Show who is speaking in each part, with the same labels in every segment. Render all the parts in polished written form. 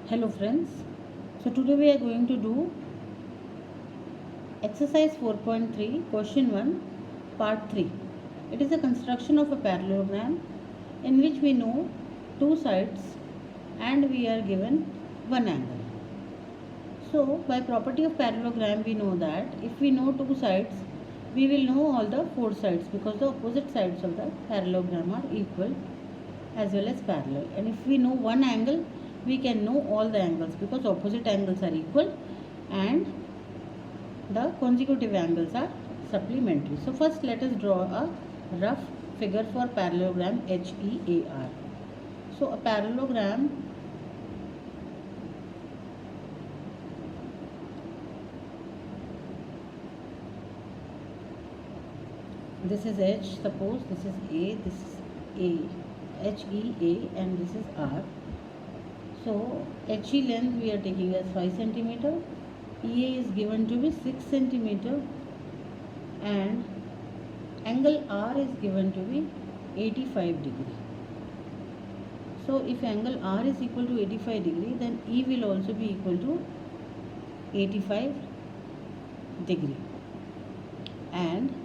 Speaker 1: Hello friends. So today we are going to do exercise 4.3 question 1 part 3. It is a construction of a parallelogram in which we know two sides and we are given one angle. So by property of parallelogram we know that if we know two sides we will know all the four sides because the opposite sides of the parallelogram are equal as well as parallel, and if we know one angle we can know all the angles because opposite angles are equal and the consecutive angles are supplementary. So first let us draw a rough figure for parallelogram HEAR. So a parallelogram this is H, suppose this is A, this is A, HEA and this is R. So HE length we are taking as 5 centimeter, EA is given to be 6 centimeter and angle R is given to be 85 degree. So if angle R is equal to 85 degree, then E will also be equal to 85 degree. And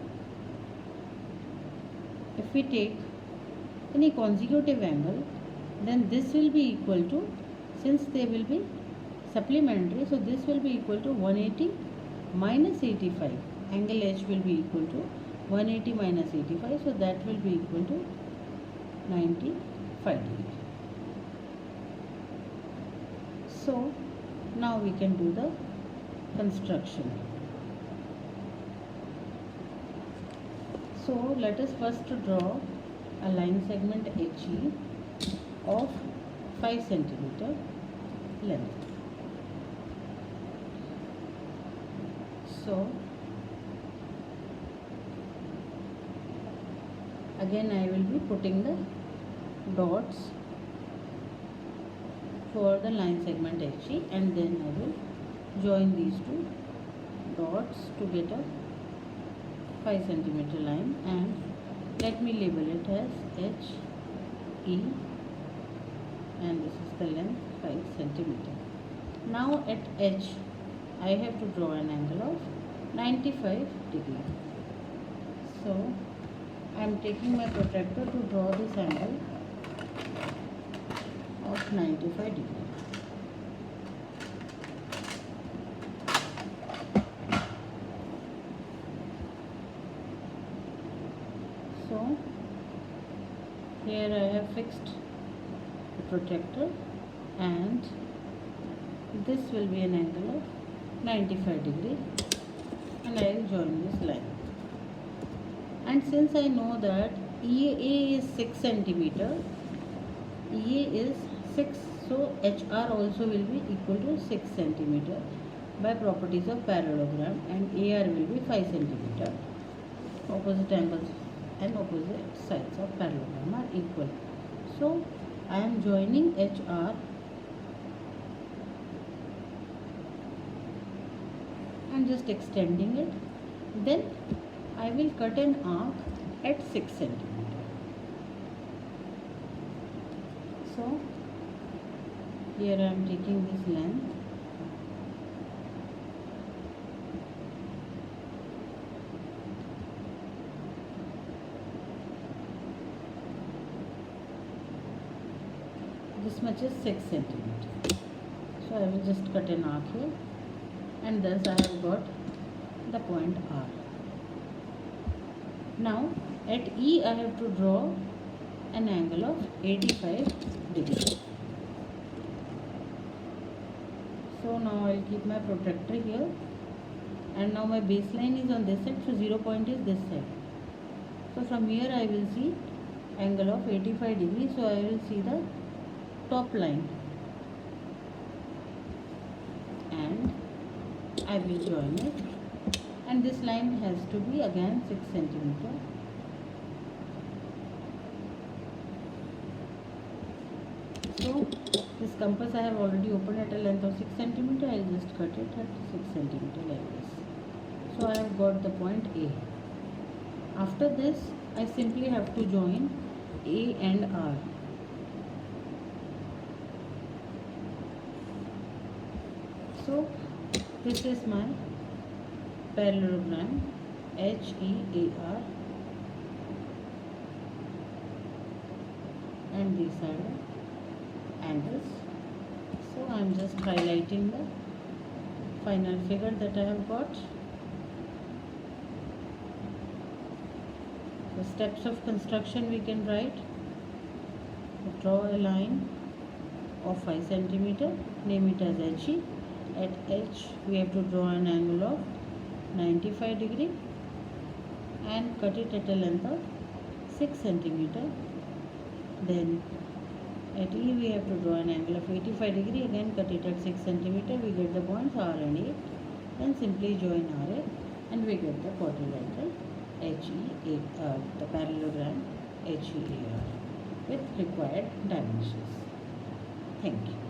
Speaker 1: if we take any consecutive angle, then this will be equal to, since they will be supplementary, so this will be equal to 180 minus 85. Angle H will be equal to 180 minus 85, so that will be equal to 95 degree. So now we can do the construction. So let us first draw a line segment HE of 5 centimeter length. So again I will be putting the dots for the line segment HE and then I will join these two dots to get a 5 centimeter line, and let me label it as HE and this is the length 5 centimeter. Now at H I have to draw an angle of 95 degree. So I am taking my protractor to draw this angle of 95 degree. So here I have fixed the protractor and this will be an angle of 95 degree and I will join this line. And since I know that EA is 6 centimeter, EA is 6, so HR also will be equal to 6 centimeter by properties of parallelogram, and AR will be 5 centimeter. Opposite angles and opposite sides of parallelogram are equal. So I am joining HR and just extending it. Then I will cut an arc at 6 centimeter. So here I am taking this length this much is 6 centimeter. So I will just cut an arc here and thus I have got the point R. Now at E I have to draw an angle of 85 degree. So now I will keep my protractor here and now my baseline is on this side, so 0 point is this side. So from here I will see angle of 85 degree, so I will see the top line and I will join it, and this line has to be again 6 centimeter. So this compass I have already opened at a length of 6 centimeter. I will just cut it at 6 centimeter like this. So I have got the point A. After this I simply have to join A and R. So this is my parallelogram HEAR, and these are the angles. So I am just highlighting the final figure that I have got. The steps of construction we can write. Draw a line of 5 centimeter, name it as HE. At H we have to draw an angle of 95 degree and cut it at a length of 6 centimeter. Then at E we have to draw an angle of 85 degree, again cut it at 6 centimeter. We get the points R and A. Then simply join RA and we get the quadrilateral HEAR, the parallelogram HEAR with required dimensions. Thank you.